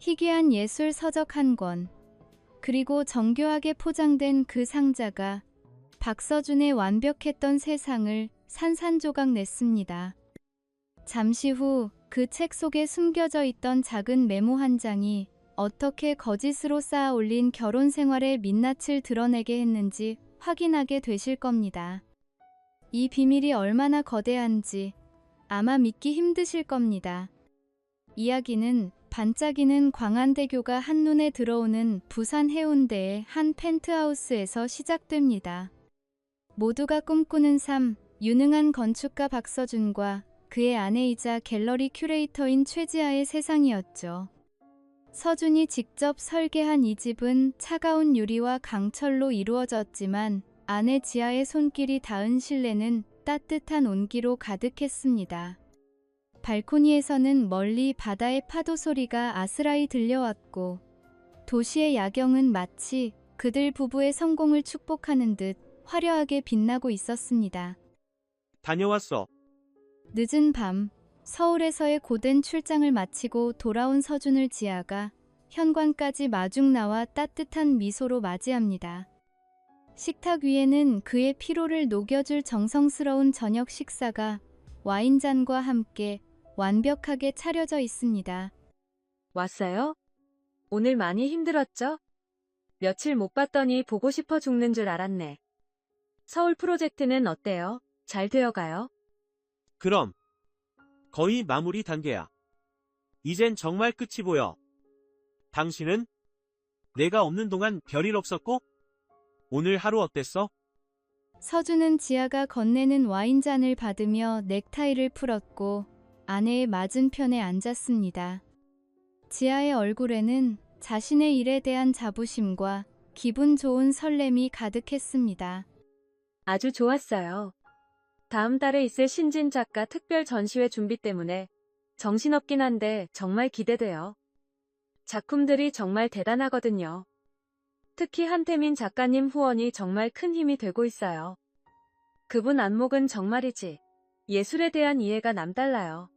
희귀한 예술 서적 한 권, 그리고 정교하게 포장된 그 상자가 박서준의 완벽했던 세상을 산산조각 냈습니다. 잠시 후 그 책 속에 숨겨져 있던 작은 메모 한 장이 어떻게 거짓으로 쌓아 올린 결혼 생활의 민낯을 드러내게 했는지 확인하게 되실 겁니다. 이 비밀이 얼마나 거대한지 아마 믿기 힘드실 겁니다. 이야기는 반짝이는 광안대교가 한눈에 들어오는 부산 해운대의 한 펜트하우스에서 시작됩니다. 모두가 꿈꾸는 삶, 유능한 건축가 박서준과 그의 아내이자 갤러리 큐레이터인 최지아의 세상이었죠. 서준이 직접 설계한 이 집은 차가운 유리와 강철로 이루어졌지만 아내 지아의 손길이 닿은 실내는 따뜻한 온기로 가득했습니다. 발코니에서는 멀리 바다의 파도 소리가 아스라이 들려왔고 도시의 야경은 마치 그들 부부의 성공을 축복하는 듯 화려하게 빛나고 있었습니다. 다녀왔어. 늦은 밤, 서울에서의 고된 출장을 마치고 돌아온 서준을 지아가 현관까지 마중 나와 따뜻한 미소로 맞이합니다. 식탁 위에는 그의 피로를 녹여줄 정성스러운 저녁 식사가 와인잔과 함께 완벽하게 차려져 있습니다. 왔어요? 오늘 많이 힘들었죠? 며칠 못 봤더니 보고 싶어 죽는 줄 알았네. 서울 프로젝트는 어때요? 잘 되어가요? 그럼. 거의 마무리 단계야. 이젠 정말 끝이 보여. 당신은? 내가 없는 동안 별일 없었고? 오늘 하루 어땠어? 서준은 지아가 건네는 와인잔을 받으며 넥타이를 풀었고 아내의 맞은편에 앉았습니다. 지아의 얼굴에는 자신의 일에 대한 자부심과 기분 좋은 설렘이 가득했습니다. 아주 좋았어요. 다음 달에 있을 신진 작가 특별 전시회 준비 때문에 정신없긴 한데 정말 기대돼요. 작품들이 정말 대단하거든요. 특히 한태민 작가님 후원이 정말 큰 힘이 되고 있어요. 그분 안목은 정말이지. 예술에 대한 이해가 남달라요.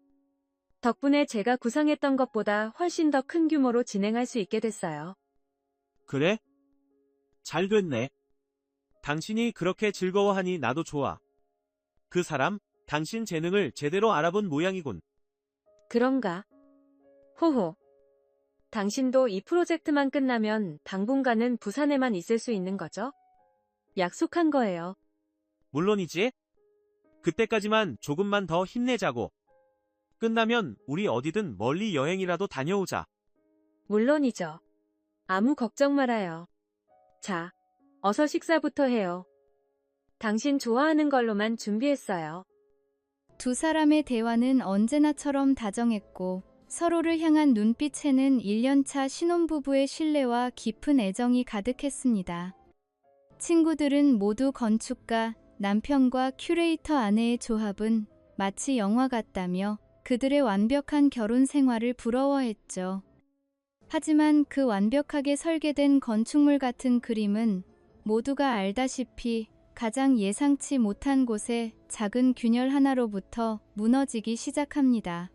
덕분에 제가 구상했던 것보다 훨씬 더 큰 규모로 진행할 수 있게 됐어요. 그래? 잘 됐네. 당신이 그렇게 즐거워하니 나도 좋아. 그 사람, 당신 재능을 제대로 알아본 모양이군. 그런가? 호호. 당신도 이 프로젝트만 끝나면 당분간은 부산에만 있을 수 있는 거죠? 약속한 거예요. 물론이지. 그때까지만 조금만 더 힘내자고. 끝나면 우리 어디든 멀리 여행이라도 다녀오자. 물론이죠. 아무 걱정 말아요. 자, 어서 식사부터 해요. 당신 좋아하는 걸로만 준비했어요. 두 사람의 대화는 언제나처럼 다정했고 서로를 향한 눈빛에는 1년차 신혼부부의 신뢰와 깊은 애정이 가득했습니다. 친구들은 모두 건축가, 남편과 큐레이터 아내의 조합은 마치 영화 같다며 그들의 완벽한 결혼 생활을 부러워했죠. 하지만 그 완벽하게 설계된 건축물 같은 그림은 모두가 알다시피 가장 예상치 못한 곳에 작은 균열 하나로부터 무너지기 시작합니다.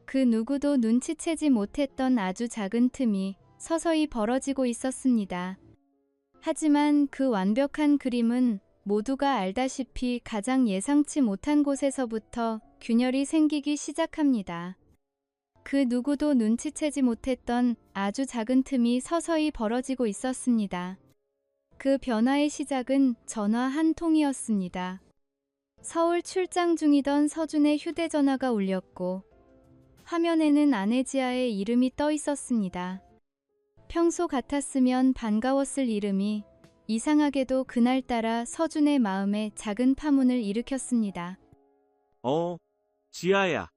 그 누구도 눈치채지 못했던 아주 작은 틈이 서서히 벌어지고 있었습니다. 하지만 그 완벽한 그림은 모두가 알다시피 가장 예상치 못한 곳에서부터 균열이 생기기 시작합니다. 그 누구도 눈치채지 못했던 아주 작은 틈이 서서히 벌어지고 있었습니다. 그 변화의 시작은 전화 한 통이었습니다. 서울 출장 중이던 서준의 휴대전화가 울렸고 화면에는 아내 지아의 이름이 떠 있었습니다. 평소 같았으면 반가웠을 이름이 이상하게도 그날따라 서준의 마음에 작은 파문을 일으켰습니다. 지아야.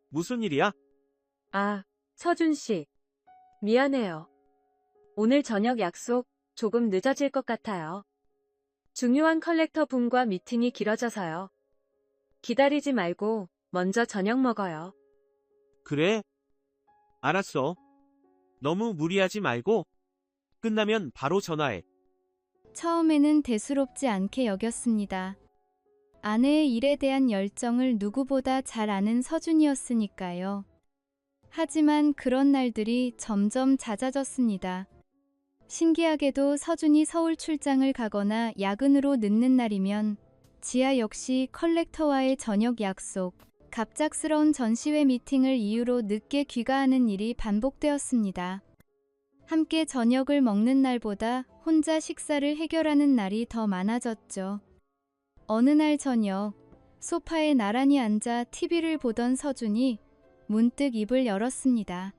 무슨 일이야? 아, 서준 씨. 미안해요. 오늘 저녁 약속 조금 늦어질 것 같아요. 중요한 컬렉터 분과 미팅이 길어져서요. 기다리지 말고 먼저 저녁 먹어요. 그래? 알았어. 너무 무리하지 말고 끝나면 바로 전화해. 처음에는 대수롭지 않게 여겼습니다. 아내의 일에 대한 열정을 누구보다 잘 아는 서준이었으니까요. 하지만 그런 날들이 점점 잦아졌습니다. 신기하게도 서준이 서울 출장을 가거나 야근으로 늦는 날이면 지아 역시 컬렉터와의 저녁 약속, 갑작스러운 전시회 미팅을 이유로 늦게 귀가하는 일이 반복되었습니다. 함께 저녁을 먹는 날보다 혼자 식사를 해결하는 날이 더 많아졌죠. 어느 날 저녁, 소파에 나란히 앉아 TV를 보던 서준이 문득 입을 열었습니다.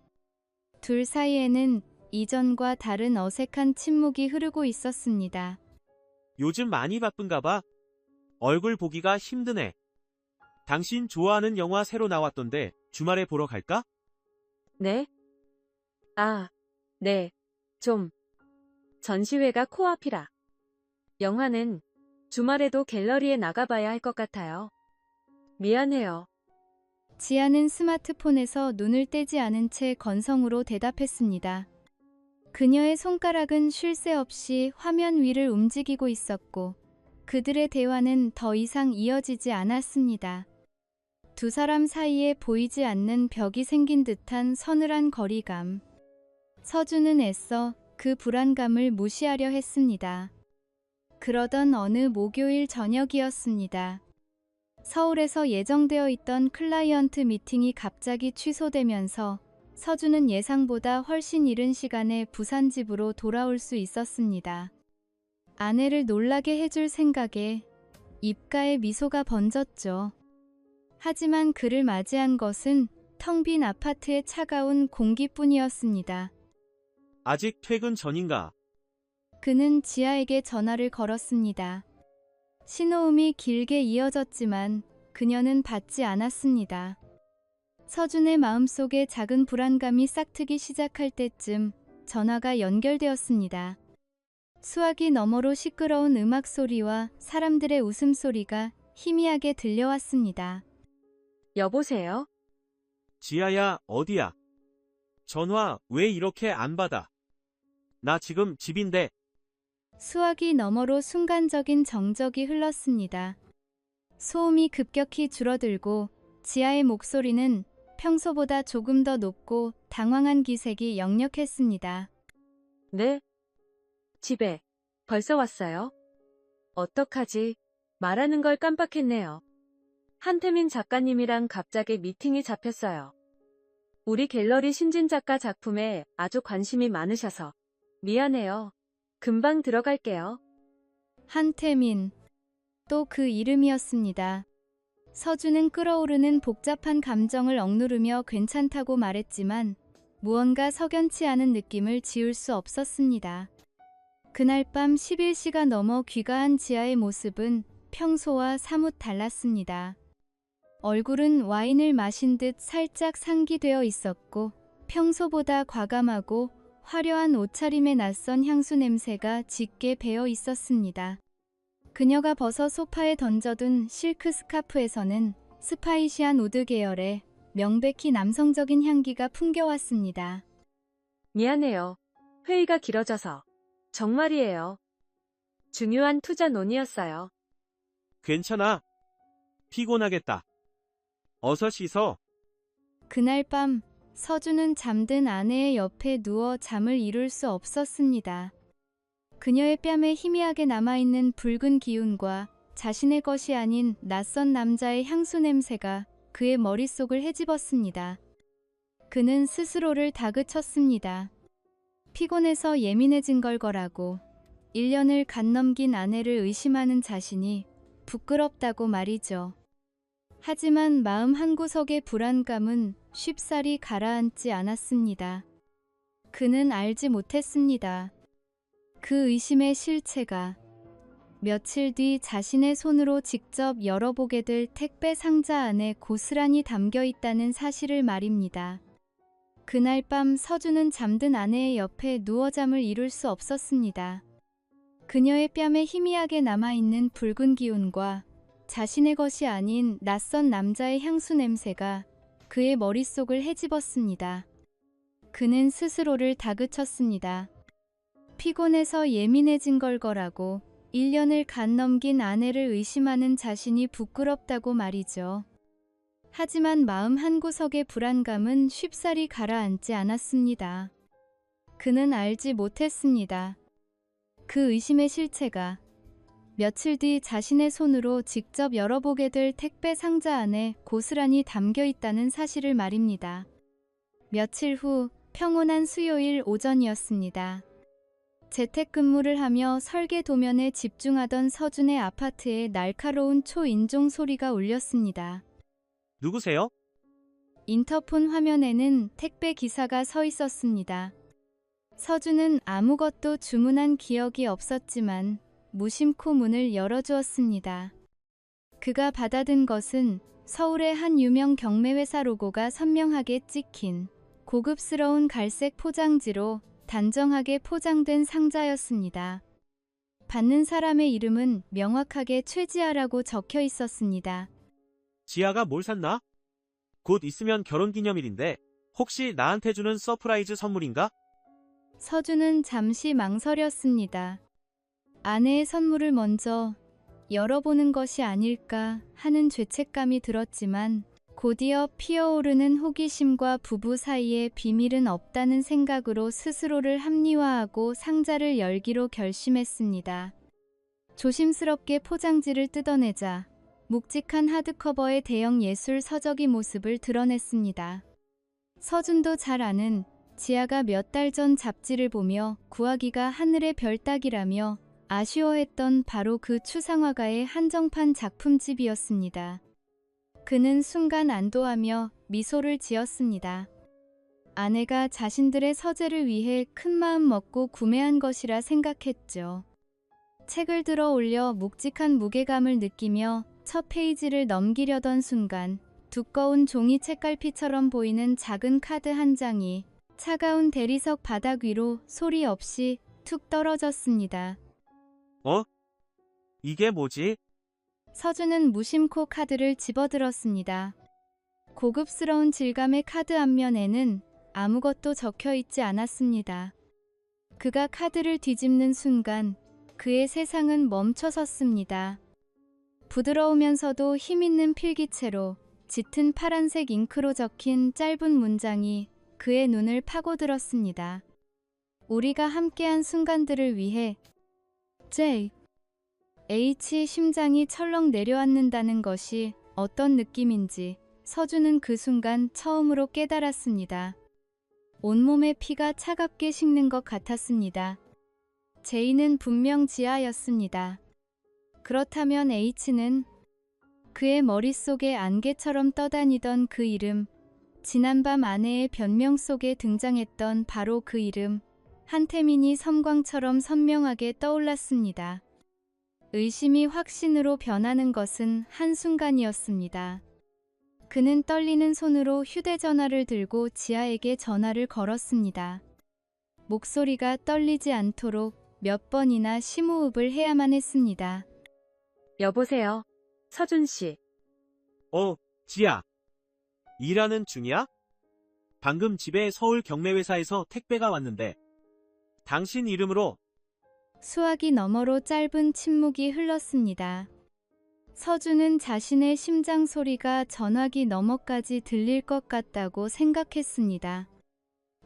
둘 사이에는 이전과 다른 어색한 침묵이 흐르고 있었습니다. 요즘 많이 바쁜가 봐. 얼굴 보기가 힘드네. 당신 좋아하는 영화 새로 나왔던데 주말에 보러 갈까? 네? 아, 네. 좀. 전시회가 코앞이라. 영화는 주말에도 갤러리에 나가봐야 할 것 같아요. 미안해요. 지아는 스마트폰에서 눈을 떼지 않은 채 건성으로 대답했습니다. 그녀의 손가락은 쉴 새 없이 화면 위를 움직이고 있었고 그들의 대화는 더 이상 이어지지 않았습니다. 두 사람 사이에 보이지 않는 벽이 생긴 듯한 서늘한 거리감. 서준은 애써 그 불안감을 무시하려 했습니다. 그러던 어느 목요일 저녁이었습니다. 서울에서 예정되어 있던 클라이언트 미팅이 갑자기 취소되면서 서준은 예상보다 훨씬 이른 시간에 부산 집으로 돌아올 수 있었습니다. 아내를 놀라게 해줄 생각에 입가에 미소가 번졌죠. 하지만 그를 맞이한 것은 텅 빈 아파트의 차가운 공기뿐이었습니다. 아직 퇴근 전인가? 그는 지아에게 전화를 걸었습니다. 신호음이 길게 이어졌지만 그녀는 받지 않았습니다. 서준의 마음속에 작은 불안감이 싹트기 시작할 때쯤 전화가 연결되었습니다. 수화기 너머로 시끄러운 음악 소리와 사람들의 웃음소리가 희미하게 들려왔습니다. 여보세요? 지아야, 어디야? 전화 왜 이렇게 안 받아? 나 지금 집인데. 수화기 너머로 순간적인 정적이 흘렀습니다. 소음이 급격히 줄어들고 지아의 목소리는 평소보다 조금 더 높고 당황한 기색이 역력했습니다. 네? 집에. 벌써 왔어요? 어떡하지? 말하는 걸 깜빡했네요. 한태민 작가님이랑 갑자기 미팅이 잡혔어요. 우리 갤러리 신진 작가 작품에 아주 관심이 많으셔서. 미안해요. 금방 들어갈게요. 한태민. 또 그 이름이었습니다. 서준은 끓어오르는 복잡한 감정을 억누르며 괜찮다고 말했지만 무언가 석연치 않은 느낌을 지울 수 없었습니다. 그날 밤 11시가 넘어 귀가한 지아의 모습은 평소와 사뭇 달랐습니다. 얼굴은 와인을 마신 듯 살짝 상기되어 있었고 평소보다 과감하고 화려한 옷차림의 낯선 향수 냄새가 짙게 배어 있었습니다. 그녀가 벗어 소파에 던져둔 실크 스카프에서는 스파이시한 우드 계열의 명백히 남성적인 향기가 풍겨왔습니다. 미안해요. 회의가 길어져서. 정말이에요. 중요한 투자 논의였어요. 괜찮아. 피곤하겠다. 어서 씻어. 그날 밤 서준은 잠든 아내의 옆에 누워 잠을 이룰 수 없었습니다. 그녀의 뺨에 희미하게 남아있는 붉은 기운과 자신의 것이 아닌 낯선 남자의 향수 냄새가 그의 머릿속을 헤집었습니다. 그는 스스로를 다그쳤습니다. 피곤해서 예민해진 걸 거라고 1년을 간 넘긴 아내를 의심하는 자신이 부끄럽다고 말이죠. 하지만 마음 한구석의 불안감은 쉽사리 가라앉지 않았습니다. 그는 알지 못했습니다. 그 의심의 실체가 며칠 뒤 자신의 손으로 직접 열어보게 될 택배 상자 안에 고스란히 담겨 있다는 사실을 말입니다. 그날 밤 서준은 잠든 아내의 옆에 누워 잠을 이룰 수 없었습니다. 그녀의 뺨에 희미하게 남아있는 붉은 기운과 자신의 것이 아닌 낯선 남자의 향수 냄새가 그의 머릿속을 헤집었습니다. 그는 스스로를 다그쳤습니다. 피곤해서 예민해진 걸 거라고 1년을 간 넘긴 아내를 의심하는 자신이 부끄럽다고 말이죠. 하지만 마음 한구석의 불안감은 쉽사리 가라앉지 않았습니다. 그는 알지 못했습니다. 그 의심의 실체가 며칠 뒤 자신의 손으로 직접 열어보게 될 택배 상자 안에 고스란히 담겨 있다는 사실을 말입니다. 며칠 후 평온한 수요일 오전이었습니다. 재택근무를 하며 설계 도면에 집중하던 서준의 아파트에 날카로운 초인종 소리가 울렸습니다. 누구세요? 인터폰 화면에는 택배 기사가 서 있었습니다. 서준은 아무것도 주문한 기억이 없었지만 무심코 문을 열어주었습니다. 그가 받아든 것은 서울의 한 유명 경매회사 로고가 선명하게 찍힌 고급스러운 갈색 포장지로 단정하게 포장된 상자였습니다. 받는 사람의 이름은 명확하게 최지아라고 적혀 있었습니다. 지아가 뭘 샀나? 곧 있으면 결혼기념일인데 혹시 나한테 주는 서프라이즈 선물인가? 서준은 잠시 망설였습니다. 아내의 선물을 먼저 열어보는 것이 아닐까 하는 죄책감이 들었지만 곧이어 피어오르는 호기심과 부부 사이에 비밀은 없다는 생각으로 스스로를 합리화하고 상자를 열기로 결심했습니다. 조심스럽게 포장지를 뜯어내자 묵직한 하드커버의 대형 예술 서적이 모습을 드러냈습니다. 서준도 잘 아는 지아가 몇 달 전 잡지를 보며 구하기가 하늘의 별 따기라며 아쉬워했던 바로 그 추상화가의 한정판 작품집이었습니다. 그는 순간 안도하며 미소를 지었습니다. 아내가 자신들의 서재를 위해 큰 마음 먹고 구매한 것이라 생각했죠. 책을 들어 올려 묵직한 무게감을 느끼며 첫 페이지를 넘기려던 순간 두꺼운 종이 책갈피처럼 보이는 작은 카드 한 장이 차가운 대리석 바닥 위로 소리 없이 툭 떨어졌습니다. 이게 뭐지? 서준은 무심코 카드를 집어들었습니다. 고급스러운 질감의 카드 앞면에는 아무것도 적혀 있지 않았습니다. 그가 카드를 뒤집는 순간 그의 세상은 멈춰섰습니다. 부드러우면서도 힘있는 필기체로 짙은 파란색 잉크로 적힌 짧은 문장이 그의 눈을 파고들었습니다. 우리가 함께한 순간들을 위해 J. H 심장이 철렁 내려앉는다는 것이 어떤 느낌인지 서준은 그 순간 처음으로 깨달았습니다. 온몸의 피가 차갑게 식는 것 같았습니다. J는 분명 지아였습니다. 그렇다면 H는 그의 머릿속에 안개처럼 떠다니던 그 이름, 지난밤 아내의 변명 속에 등장했던 바로 그 이름, 한태민이 섬광처럼 선명하게 떠올랐습니다. 의심이 확신으로 변하는 것은 한순간이었습니다. 그는 떨리는 손으로 휴대전화를 들고 지아에게 전화를 걸었습니다. 목소리가 떨리지 않도록 몇 번이나 심호흡을 해야만 했습니다. 여보세요. 서준 씨. 지아. 일하는 중이야? 방금 집에 서울 경매회사에서 택배가 왔는데 당신 이름으로. 수화기 너머로 짧은 침묵이 흘렀습니다. 서준은 자신의 심장 소리가 전화기 너머까지 들릴 것 같다고 생각했습니다.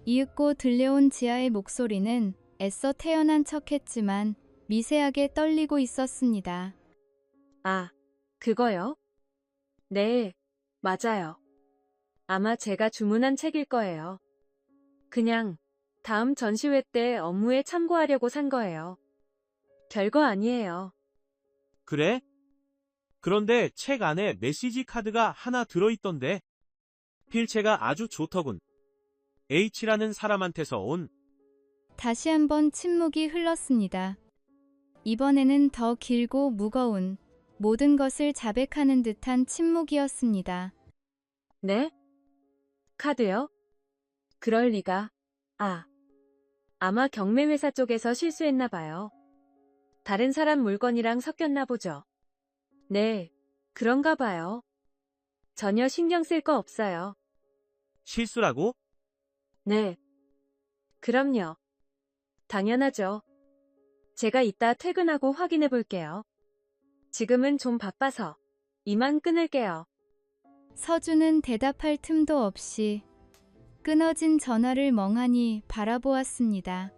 이윽고 들려온 지아의 목소리는 애써 태연한 척했지만 미세하게 떨리고 있었습니다. 아, 그거요? 네, 맞아요. 아마 제가 주문한 책일 거예요. 그냥 다음 전시회 때 업무에 참고하려고 산 거예요. 별거 아니에요. 그래? 그런데 책 안에 메시지 카드가 하나 들어있던데. 필체가 아주 좋더군. H라는 사람한테서 온. 다시 한번 침묵이 흘렀습니다. 이번에는 더 길고 무거운 모든 것을 자백하는 듯한 침묵이었습니다. 네? 카드요? 그럴 리가. 아마 경매회사 쪽에서 실수했나 봐요. 다른 사람 물건이랑 섞였나 보죠. 네, 그런가 봐요. 전혀 신경 쓸 거 없어요. 실수라고? 네. 그럼요. 당연하죠. 제가 이따 퇴근하고 확인해 볼게요. 지금은 좀 바빠서 이만 끊을게요. 서준은 대답할 틈도 없이 끊어진 전화를 멍하니 바라보았습니다.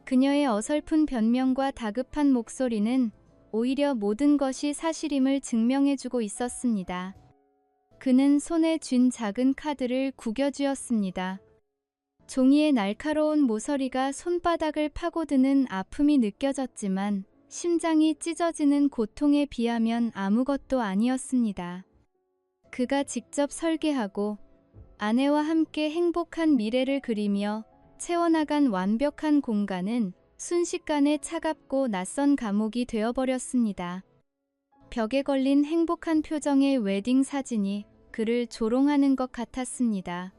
그녀의 어설픈 변명과 다급한 목소리는 오히려 모든 것이 사실임을 증명해주고 있었습니다. 그는 손에 쥔 작은 카드를 구겨쥐었습니다. 종이의 날카로운 모서리가 손바닥을 파고드는 아픔이 느껴졌지만 심장이 찢어지는 고통에 비하면 아무것도 아니었습니다. 그가 직접 설계하고 아내와 함께 행복한 미래를 그리며 채워나간 완벽한 공간은 순식간에 차갑고 낯선 감옥이 되어버렸습니다. 벽에 걸린 행복한 표정의 웨딩 사진이 그를 조롱하는 것 같았습니다.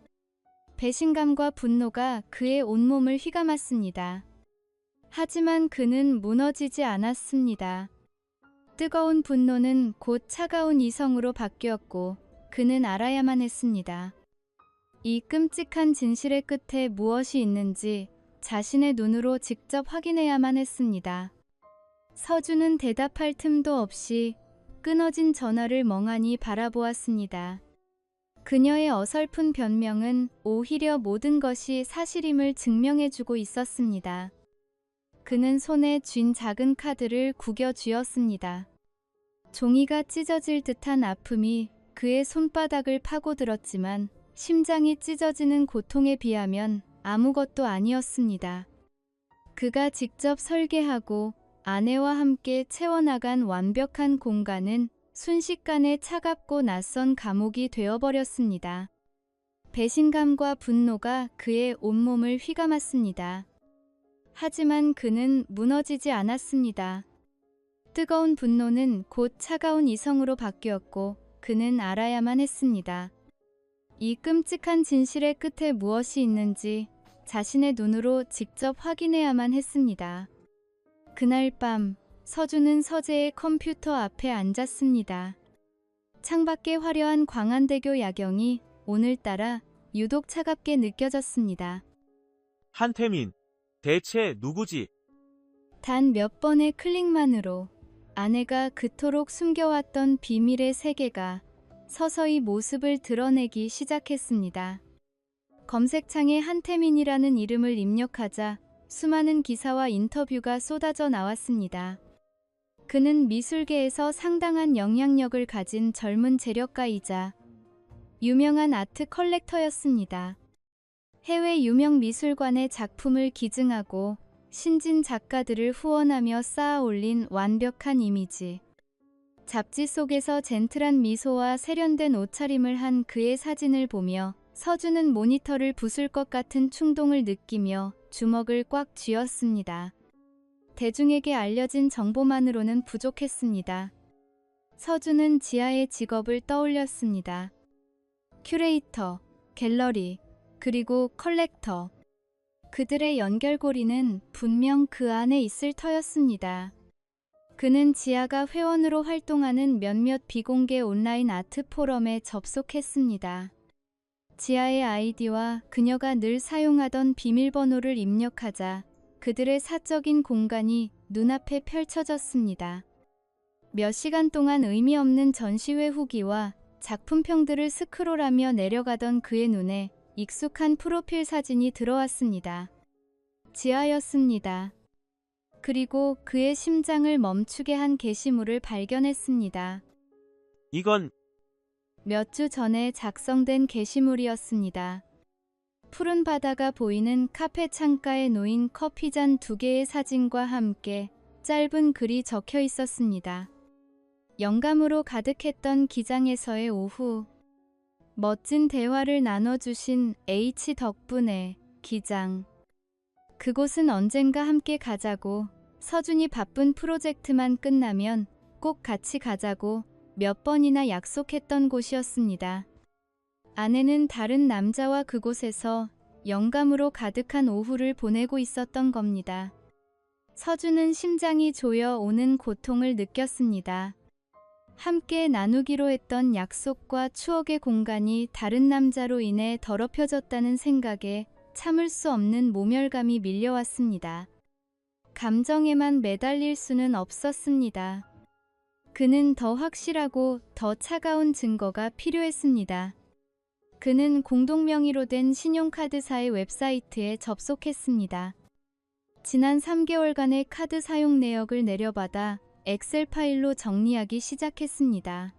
배신감과 분노가 그의 온몸을 휘감았습니다. 하지만 그는 무너지지 않았습니다. 뜨거운 분노는 곧 차가운 이성으로 바뀌었고 그는 알아야만 했습니다. 이 끔찍한 진실의 끝에 무엇이 있는지 자신의 눈으로 직접 확인해야만 했습니다. 서준은 대답할 틈도 없이 끊어진 전화를 멍하니 바라보았습니다. 그녀의 어설픈 변명은 오히려 모든 것이 사실임을 증명해주고 있었습니다. 그는 손에 쥔 작은 카드를 구겨 쥐었습니다. 종이가 찢어질 듯한 아픔이 그의 손바닥을 파고들었지만 심장이 찢어지는 고통에 비하면 아무것도 아니었습니다. 그가 직접 설계하고 아내와 함께 채워나간 완벽한 공간은 순식간에 차갑고 낯선 감옥이 되어버렸습니다. 배신감과 분노가 그의 온몸을 휘감았습니다. 하지만 그는 무너지지 않았습니다. 뜨거운 분노는 곧 차가운 이성으로 바뀌었고 그는 알아야만 했습니다. 이 끔찍한 진실의 끝에 무엇이 있는지 자신의 눈으로 직접 확인해야만 했습니다. 그날 밤 서준은 서재의 컴퓨터 앞에 앉았습니다. 창밖의 화려한 광안대교 야경이 오늘따라 유독 차갑게 느껴졌습니다. 한태민, 대체 누구지? 단 몇 번의 클릭만으로 아내가 그토록 숨겨왔던 비밀의 세계가 서서히 모습을 드러내기 시작했습니다. 검색창에 한태민이라는 이름을 입력하자 수많은 기사와 인터뷰가 쏟아져 나왔습니다. 그는 미술계에서 상당한 영향력을 가진 젊은 재력가이자 유명한 아트 컬렉터였습니다. 해외 유명 미술관의 작품을 기증하고 신진 작가들을 후원하며 쌓아올린 완벽한 이미지. 잡지 속에서 젠틀한 미소와 세련된 옷차림을 한 그의 사진을 보며 서준은 모니터를 부술 것 같은 충동을 느끼며 주먹을 꽉 쥐었습니다. 대중에게 알려진 정보만으로는 부족했습니다. 서준은 지하의 직업을 떠올렸습니다. 큐레이터, 갤러리, 그리고 컬렉터. 그들의 연결고리는 분명 그 안에 있을 터였습니다. 그는 지하가 회원으로 활동하는 몇몇 비공개 온라인 아트 포럼에 접속했습니다. 지하의 아이디와 그녀가 늘 사용하던 비밀번호를 입력하자 그들의 사적인 공간이 눈앞에 펼쳐졌습니다. 몇 시간 동안 의미 없는 전시회 후기와 작품평들을 스크롤하며 내려가던 그의 눈에 익숙한 프로필 사진이 들어왔습니다. 지하였습니다. 그리고 그의 심장을 멈추게 한 게시물을 발견했습니다. 이건 몇 주 전에 작성된 게시물이었습니다. 푸른 바다가 보이는 카페 창가에 놓인 커피잔 2개의 사진과 함께 짧은 글이 적혀 있었습니다. 영감으로 가득했던 기장에서의 오후. 멋진 대화를 나눠주신 H 덕분에 기장. 그곳은 언젠가 함께 가자고, 서준이 바쁜 프로젝트만 끝나면 꼭 같이 가자고 몇 번이나 약속했던 곳이었습니다. 아내는 다른 남자와 그곳에서 영감으로 가득한 오후를 보내고 있었던 겁니다. 서준은 심장이 조여 오는 고통을 느꼈습니다. 함께 나누기로 했던 약속과 추억의 공간이 다른 남자로 인해 더럽혀졌다는 생각에 참을 수 없는 모멸감이 밀려왔습니다. 감정에만 매달릴 수는 없었습니다. 그는 더 확실하고 더 차가운 증거가 필요했습니다. 그는 공동명의로 된 신용카드사의 웹사이트에 접속했습니다. 지난 3개월간의 카드 사용 내역을 내려받아 엑셀 파일로 정리하기 시작했습니다.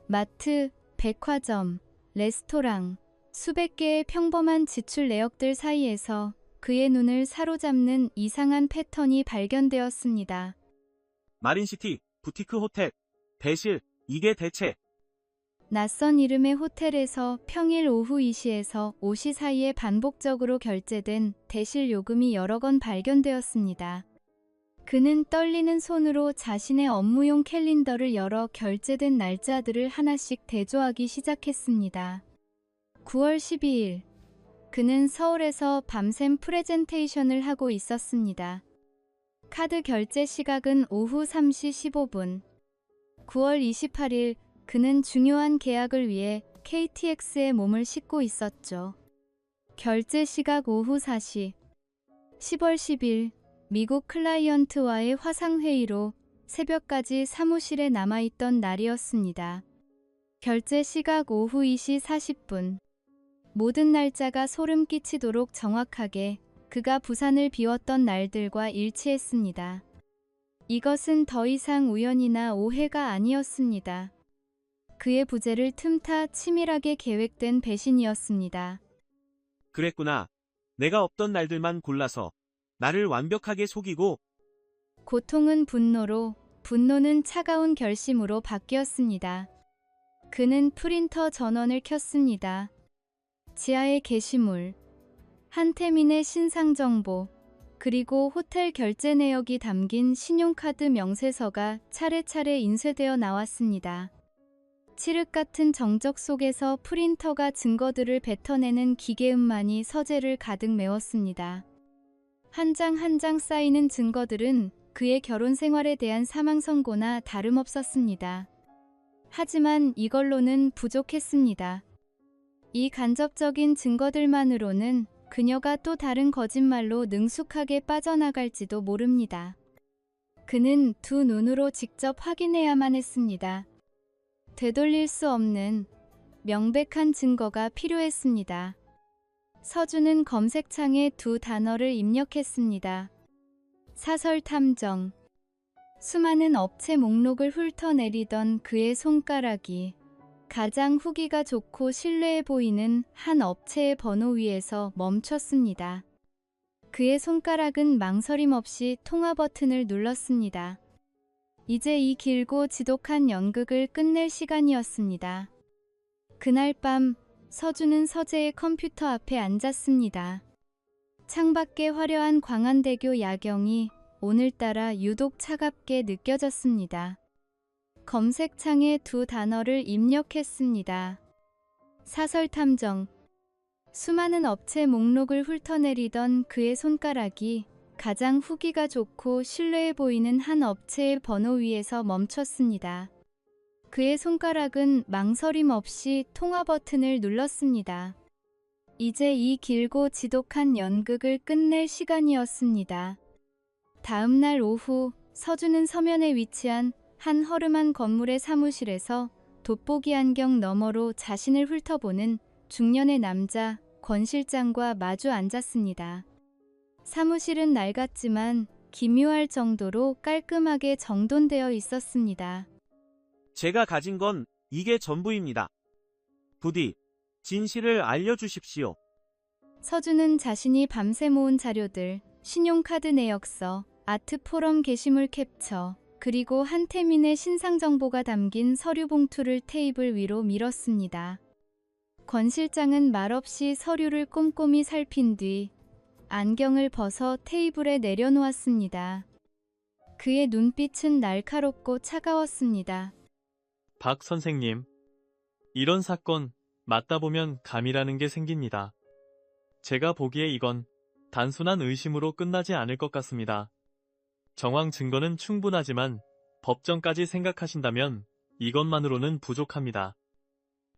마트, 백화점, 레스토랑, 수백 개의 평범한 지출 내역들 사이에서 그의 눈을 사로잡는 이상한 패턴이 발견되었습니다. 마린시티, 부티크 호텔, 배실, 이게 대체. 낯선 이름의 호텔에서 평일 오후 2시에서 5시 사이에 반복적으로 결제된 대실 요금이 여러 건 발견되었습니다. 그는 떨리는 손으로 자신의 업무용 캘린더를 열어 결제된 날짜들을 하나씩 대조하기 시작했습니다. 9월 12일, 그는 서울에서 밤샘 프레젠테이션을 하고 있었습니다. 카드 결제 시각은 오후 3시 15분. 9월 28일, 그는 중요한 계약을 위해 KTX에 몸을 싣고 있었죠. 결제 시각 오후 4시. 10월 10일, 미국 클라이언트와의 화상회의로 새벽까지 사무실에 남아있던 날이었습니다. 결제 시각 오후 2시 40분. 모든 날짜가 소름 끼치도록 정확하게 그가 부산을 비웠던 날들과 일치했습니다. 이것은 더 이상 우연이나 오해가 아니었습니다. 그의 부재를 틈타 치밀하게 계획된 배신이었습니다. 그랬구나. 내가 없던 날들만 골라서 나를 완벽하게 속이고. 고통은 분노로, 분노는 차가운 결심으로 바뀌었습니다. 그는 프린터 전원을 켰습니다. 지하의 게시물, 한태민의 신상정보, 그리고 호텔 결제 내역이 담긴 신용카드 명세서가 차례차례 인쇄되어 나왔습니다. 칠흑 같은 정적 속에서 프린터가 증거들을 뱉어내는 기계음만이 서재를 가득 메웠습니다. 한 장 한 장 쌓이는 증거들은 그의 결혼 생활에 대한 사망 선고나 다름없었습니다. 하지만 이걸로는 부족했습니다. 이 간접적인 증거들만으로는 그녀가 또 다른 거짓말로 능숙하게 빠져나갈지도 모릅니다. 그는 두 눈으로 직접 확인해야만 했습니다. 되돌릴 수 없는 명백한 증거가 필요했습니다. 서준은 검색창에 두 단어를 입력했습니다. 사설 탐정. 수많은 업체 목록을 훑어내리던 그의 손가락이 가장 후기가 좋고 신뢰해 보이는 한 업체의 번호 위에서 멈췄습니다. 그의 손가락은 망설임 없이 통화 버튼을 눌렀습니다. 이제 이 길고 지독한 연극을 끝낼 시간이었습니다. 그날 밤 서준은 서재의 컴퓨터 앞에 앉았습니다. 창밖의 화려한 광안대교 야경이 오늘따라 유독 차갑게 느껴졌습니다. 검색창에 두 단어를 입력했습니다. 사설탐정. 수많은 업체 목록을 훑어내리던 그의 손가락이 가장 후기가 좋고 신뢰해 보이는 한 업체의 번호 위에서 멈췄습니다. 그의 손가락은 망설임 없이 통화 버튼을 눌렀습니다. 이제 이 길고 지독한 연극을 끝낼 시간이었습니다. 다음 날 오후 서준은 서면에 위치한 한 허름한 건물의 사무실에서 돋보기 안경 너머로 자신을 훑어보는 중년의 남자 권 실장과 마주 앉았습니다. 사무실은 낡았지만 기묘할 정도로 깔끔하게 정돈되어 있었습니다. 제가 가진 건 이게 전부입니다. 부디 진실을 알려주십시오. 서준은 자신이 밤새 모은 자료들, 신용카드 내역서, 아트포럼 게시물 캡처, 그리고 한태민의 신상 정보가 담긴 서류 봉투를 테이블 위로 밀었습니다. 권 실장은 말없이 서류를 꼼꼼히 살핀 뒤 안경을 벗어 테이블에 내려놓았습니다. 그의 눈빛은 날카롭고 차가웠습니다. 박 선생님, 이런 사건 맞다 보면 감이라는 게 생깁니다. 제가 보기에 이건 단순한 의심으로 끝나지 않을 것 같습니다. 정황 증거는 충분하지만 법정까지 생각하신다면 이것만으로는 부족합니다.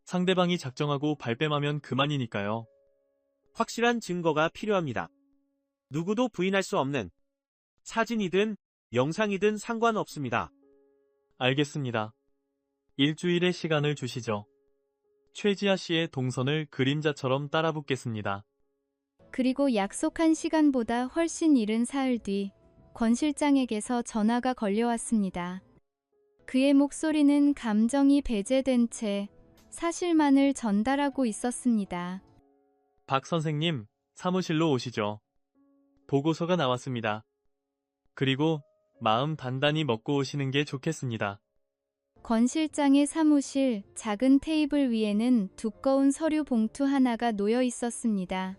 상대방이 작정하고 발뺌하면 그만이니까요. 확실한 증거가 필요합니다. 누구도 부인할 수 없는 사진이든 영상이든 상관없습니다. 알겠습니다. 일주일의 시간을 주시죠. 최지아 씨의 동선을 그림자처럼 따라붙겠습니다. 그리고 약속한 시간보다 훨씬 이른 사흘 뒤 권 실장에게서 전화가 걸려왔습니다. 그의 목소리는 감정이 배제된 채 사실만을 전달하고 있었습니다. 박 선생님, 사무실로 오시죠. 보고서가 나왔습니다. 그리고 마음 단단히 먹고 오시는 게 좋겠습니다. 권 실장의 사무실 작은 테이블 위에는 두꺼운 서류 봉투 하나가 놓여 있었습니다.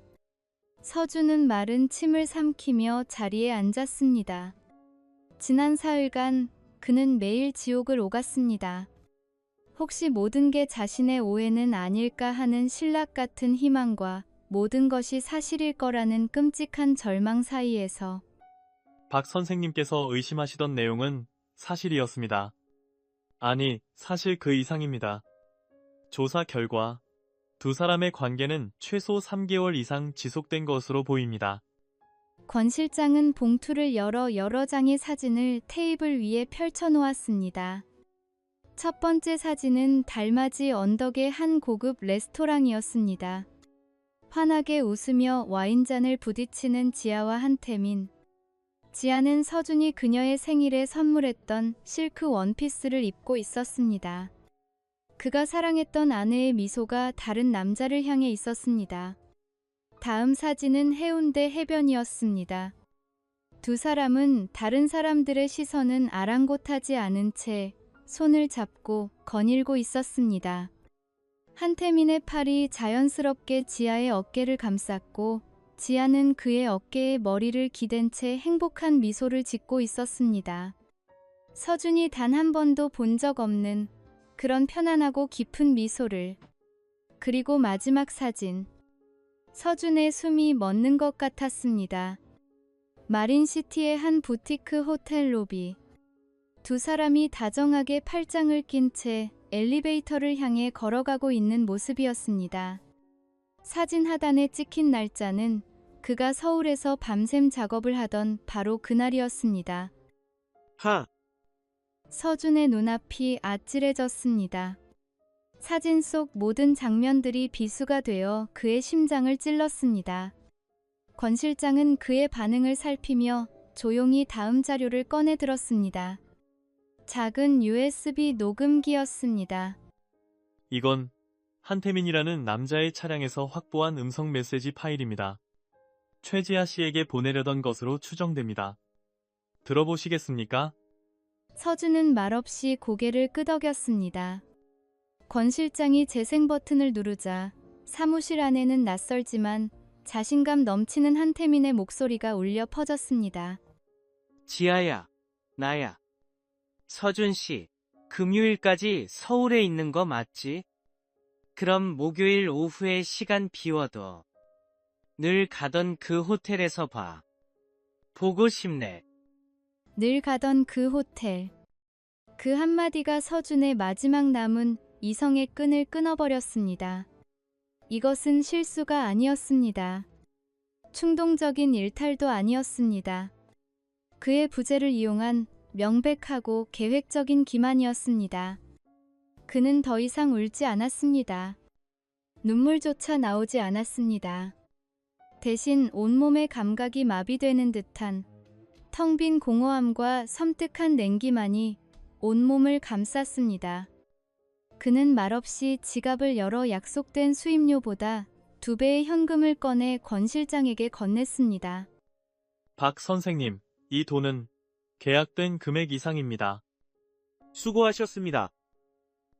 서준은 마른 침을 삼키며 자리에 앉았습니다. 지난 사흘간 그는 매일 지옥을 오갔습니다. 혹시 모든 게 자신의 오해는 아닐까 하는 신락 같은 희망과 모든 것이 사실일 거라는 끔찍한 절망 사이에서 박 선생님께서 의심하시던 내용은 사실이었습니다. 아니, 사실 그 이상입니다. 조사 결과 두 사람의 관계는 최소 3개월 이상 지속된 것으로 보입니다. 권 실장은 봉투를 열어 여러 장의 사진을 테이블 위에 펼쳐 놓았습니다. 첫 번째 사진은 달맞이 언덕의 한 고급 레스토랑이었습니다. 환하게 웃으며 와인잔을 부딪히는 지아와 한태민. 지아는 서준이 그녀의 생일에 선물했던 실크 원피스를 입고 있었습니다. 그가 사랑했던 아내의 미소가 다른 남자를 향해 있었습니다. 다음 사진은 해운대 해변이었습니다. 두 사람은 다른 사람들의 시선은 아랑곳하지 않은 채 손을 잡고 거닐고 있었습니다. 한태민의 팔이 자연스럽게 지아의 어깨를 감쌌고 지아는 그의 어깨에 머리를 기댄 채 행복한 미소를 짓고 있었습니다. 서준이 단 한 번도 본 적 없는 그런 편안하고 깊은 미소를. 그리고 마지막 사진. 서준의 숨이 멎는 것 같았습니다. 마린시티의 한 부티크 호텔 로비. 두 사람이 다정하게 팔짱을 낀 채 엘리베이터를 향해 걸어가고 있는 모습이었습니다. 사진 하단에 찍힌 날짜는 그가 서울에서 밤샘 작업을 하던 바로 그날이었습니다. 하, 서준의 눈앞이 아찔해졌습니다. 사진 속 모든 장면들이 비수가 되어 그의 심장을 찔렀습니다. 권 실장은 그의 반응을 살피며 조용히 다음 자료를 꺼내 들었습니다. 작은 USB 녹음기였습니다. 이건 한태민이라는 남자의 차량에서 확보한 음성 메시지 파일입니다. 최지아 씨에게 보내려던 것으로 추정됩니다. 들어보시겠습니까? 서준은 말없이 고개를 끄덕였습니다. 권 실장이 재생 버튼을 누르자 사무실 안에는 낯설지만 자신감 넘치는 한태민의 목소리가 울려 퍼졌습니다. 지아야, 나야. 서준 씨, 금요일까지 서울에 있는 거 맞지? 그럼 목요일 오후에 시간 비워둬. 늘 가던 그 호텔에서 봐. 보고 싶네. 늘 가던 그 호텔. 그 한마디가 서준의 마지막 남은 이성의 끈을 끊어버렸습니다. 이것은 실수가 아니었습니다. 충동적인 일탈도 아니었습니다. 그의 부재를 이용한 명백하고 계획적인 기만이었습니다. 그는 더 이상 울지 않았습니다. 눈물조차 나오지 않았습니다. 대신 온몸의 감각이 마비되는 듯한 텅 빈 공허함과 섬뜩한 냉기만이 온몸을 감쌌습니다. 그는 말없이 지갑을 열어 약속된 수임료보다 2배의 현금을 꺼내 권 실장에게 건넸습니다. 박 선생님, 이 돈은 계약된 금액 이상입니다. 수고하셨습니다.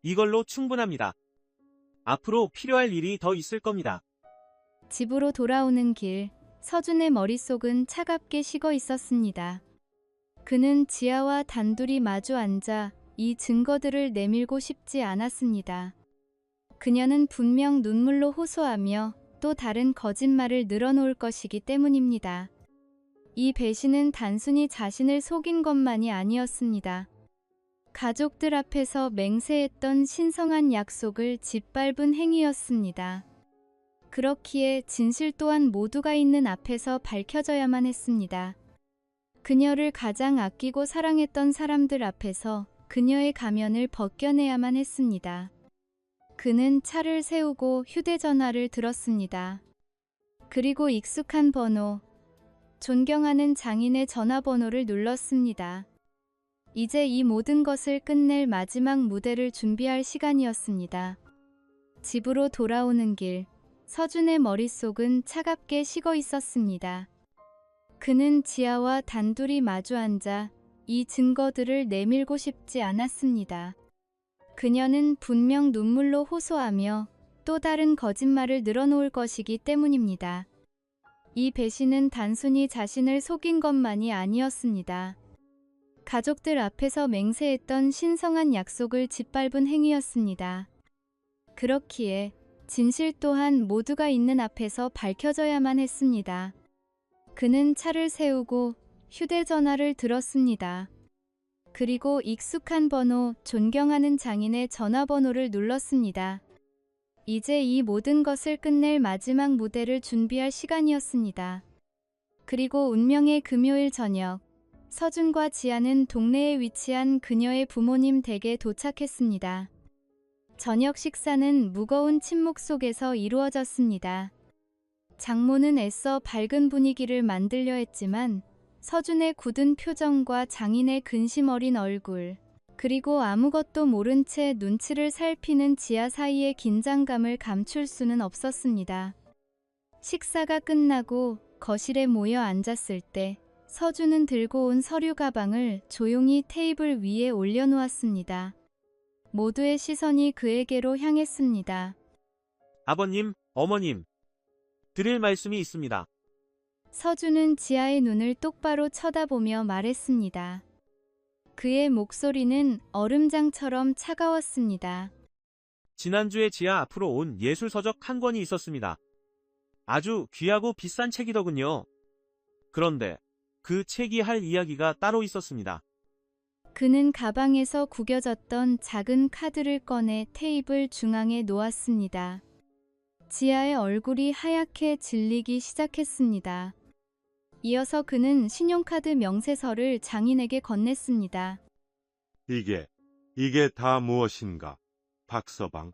이걸로 충분합니다. 앞으로 필요할 일이 더 있을 겁니다. 집으로 돌아오는 길, 서준의 머릿속은 차갑게 식어 있었습니다. 그는 지아와 단둘이 마주 앉아 이 증거들을 내밀고 싶지 않았습니다. 그녀는 분명 눈물로 호소하며 또 다른 거짓말을 늘어놓을 것이기 때문입니다. 이 배신은 단순히 자신을 속인 것만이 아니었습니다. 가족들 앞에서 맹세했던 신성한 약속을 짓밟은 행위였습니다. 그렇기에 진실 또한 모두가 있는 앞에서 밝혀져야만 했습니다. 그녀를 가장 아끼고 사랑했던 사람들 앞에서 그녀의 가면을 벗겨내야만 했습니다. 그는 차를 세우고 휴대전화를 들었습니다. 그리고 익숙한 번호, 존경하는 장인의 전화번호를 눌렀습니다. 이제 이 모든 것을 끝낼 마지막 무대를 준비할 시간이었습니다. 집으로 돌아오는 길, 서준의 머릿속은 차갑게 식어 있었습니다. 그는 지아와 단둘이 마주 앉아 이 증거들을 내밀고 싶지 않았습니다. 그녀는 분명 눈물로 호소하며 또 다른 거짓말을 늘어놓을 것이기 때문입니다. 이 배신은 단순히 자신을 속인 것만이 아니었습니다. 가족들 앞에서 맹세했던 신성한 약속을 짓밟은 행위였습니다. 그렇기에 진실 또한 모두가 있는 앞에서 밝혀져야만 했습니다. 그는 차를 세우고 휴대전화를 들었습니다. 그리고 익숙한 번호, 존경하는 장인의 전화번호를 눌렀습니다. 이제 이 모든 것을 끝낼 마지막 무대를 준비할 시간이었습니다. 그리고 운명의 금요일 저녁, 서준과 지아는 동네에 위치한 그녀의 부모님 댁에 도착했습니다. 저녁 식사는 무거운 침묵 속에서 이루어졌습니다. 장모는 애써 밝은 분위기를 만들려 했지만 서준의 굳은 표정과 장인의 근심 어린 얼굴, 그리고 아무것도 모른 채 눈치를 살피는 지아 사이의 긴장감을 감출 수는 없었습니다. 식사가 끝나고 거실에 모여 앉았을 때 서준은 들고 온 서류 가방을 조용히 테이블 위에 올려놓았습니다. 모두의 시선이 그에게로 향했습니다. 아버님, 어머님, 드릴 말씀이 있습니다. 서준은 지아의 눈을 똑바로 쳐다보며 말했습니다. 그의 목소리는 얼음장처럼 차가웠습니다. 지난주에 지아 앞으로 온 예술서적 한 권이 있었습니다. 아주 귀하고 비싼 책이더군요. 그런데 그 책이 할 이야기가 따로 있었습니다. 그는 가방에서 구겨졌던 작은 카드를 꺼내 테이블 중앙에 놓았습니다. 지아의 얼굴이 하얗게 질리기 시작했습니다. 이어서 그는 신용카드 명세서를 장인에게 건넸습니다. 이게 다 무엇인가? 박서방.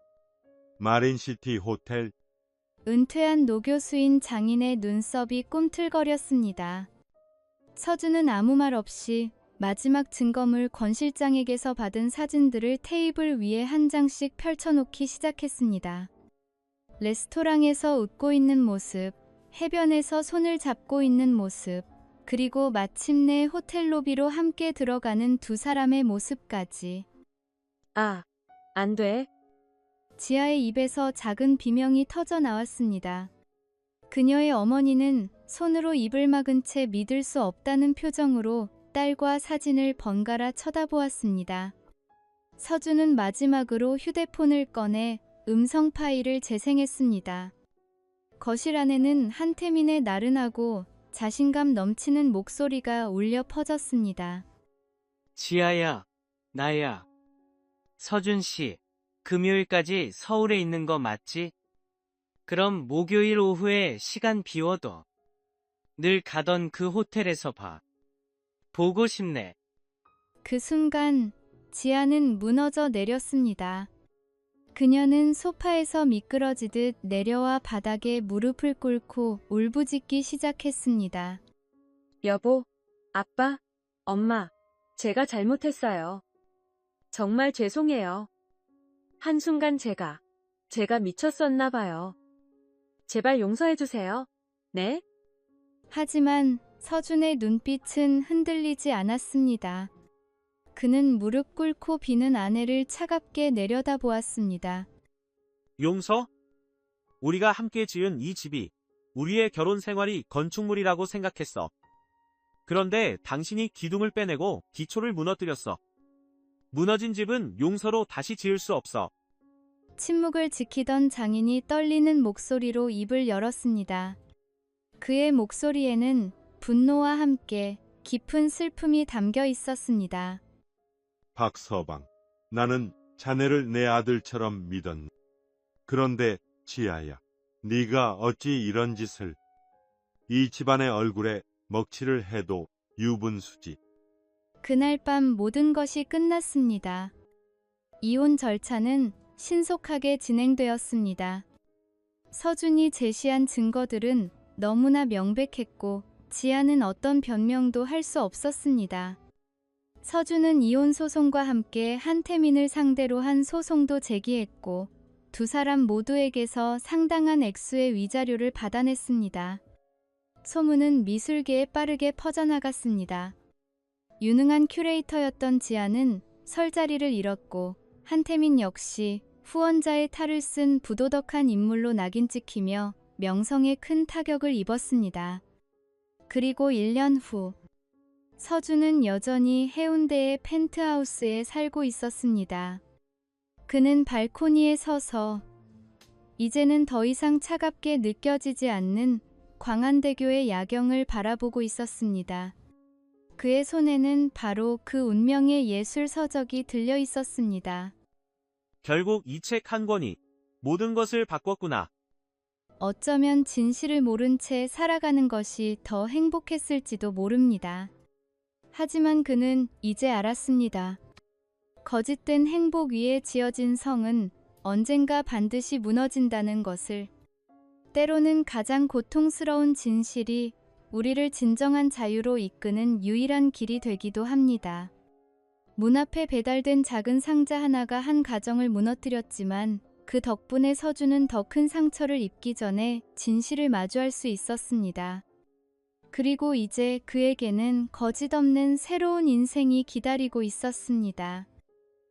마린시티 호텔. 은퇴한 노교수인 장인의 눈썹이 꿈틀거렸습니다. 서준은 아무 말 없이 마지막 증거물 권 실장에게서 받은 사진들을 테이블 위에 한 장씩 펼쳐놓기 시작했습니다. 레스토랑에서 웃고 있는 모습, 해변에서 손을 잡고 있는 모습, 그리고 마침내 호텔 로비로 함께 들어가는 두 사람의 모습까지. 아, 안 돼. 지아의 입에서 작은 비명이 터져 나왔습니다. 그녀의 어머니는 손으로 입을 막은 채 믿을 수 없다는 표정으로 딸과 사진을 번갈아 쳐다보았습니다. 서준은 마지막으로 휴대폰을 꺼내 음성 파일을 재생했습니다. 거실 안에는 한태민의 나른하고 자신감 넘치는 목소리가 울려 퍼졌습니다. 지아야, 나야. 서준 씨, 금요일까지 서울에 있는 거 맞지? 그럼 목요일 오후에 시간 비워둬. 늘 가던 그 호텔에서 봐. 보고 싶네. 그 순간 지아는 무너져 내렸습니다. 그녀는 소파에서 미끄러지듯 내려와 바닥에 무릎을 꿇고 울부짖기 시작했습니다. 여보, 아빠, 엄마, 제가 잘못했어요. 정말 죄송해요. 한순간 제가 미쳤었나 봐요. 제발 용서해주세요. 네? 하지만 서준의 눈빛은 흔들리지 않았습니다. 그는 무릎 꿇고 비는 아내를 차갑게 내려다보았습니다. 용서? 우리가 함께 지은 이 집이 우리의 결혼 생활이 건축물이라고 생각했어. 그런데 당신이 기둥을 빼내고 기초를 무너뜨렸어. 무너진 집은 용서로 다시 지을 수 없어. 침묵을 지키던 장인이 떨리는 목소리로 입을 열었습니다. 그의 목소리에는 분노와 함께 깊은 슬픔이 담겨 있었습니다. 박서방. 나는 자네를 내 아들처럼 믿었네. 그런데 지아야, 네가 어찌 이런 짓을. 이 집안의 얼굴에 먹칠을 해도 유분수지. 그날 밤 모든 것이 끝났습니다. 이혼 절차는 신속하게 진행되었습니다. 서준이 제시한 증거들은 너무나 명백했고 지아는 어떤 변명도 할 수 없었습니다. 서준은 이혼 소송과 함께 한태민을 상대로 한 소송도 제기했고 두 사람 모두에게서 상당한 액수의 위자료를 받아냈습니다. 소문은 미술계에 빠르게 퍼져나갔습니다. 유능한 큐레이터였던 지아는 설 자리를 잃었고 한태민 역시 후원자의 탈을 쓴 부도덕한 인물로 낙인 찍히며 명성에 큰 타격을 입었습니다. 그리고 1년 후 서준은 여전히 해운대의 펜트하우스에 살고 있었습니다. 그는 발코니에 서서 이제는 더 이상 차갑게 느껴지지 않는 광안대교의 야경을 바라보고 있었습니다. 그의 손에는 바로 그 운명의 예술 서적이 들려 있었습니다. 결국 이 책 한 권이 모든 것을 바꿨구나. 어쩌면 진실을 모른 채 살아가는 것이 더 행복했을지도 모릅니다. 하지만 그는 이제 알았습니다. 거짓된 행복 위에 지어진 성은 언젠가 반드시 무너진다는 것을. 때로는 가장 고통스러운 진실이 우리를 진정한 자유로 이끄는 유일한 길이 되기도 합니다. 문 앞에 배달된 작은 상자 하나가 한 가정을 무너뜨렸지만 그 덕분에 서준은 더 큰 상처를 입기 전에 진실을 마주할 수 있었습니다. 그리고 이제 그에게는 거짓 없는 새로운 인생이 기다리고 있었습니다.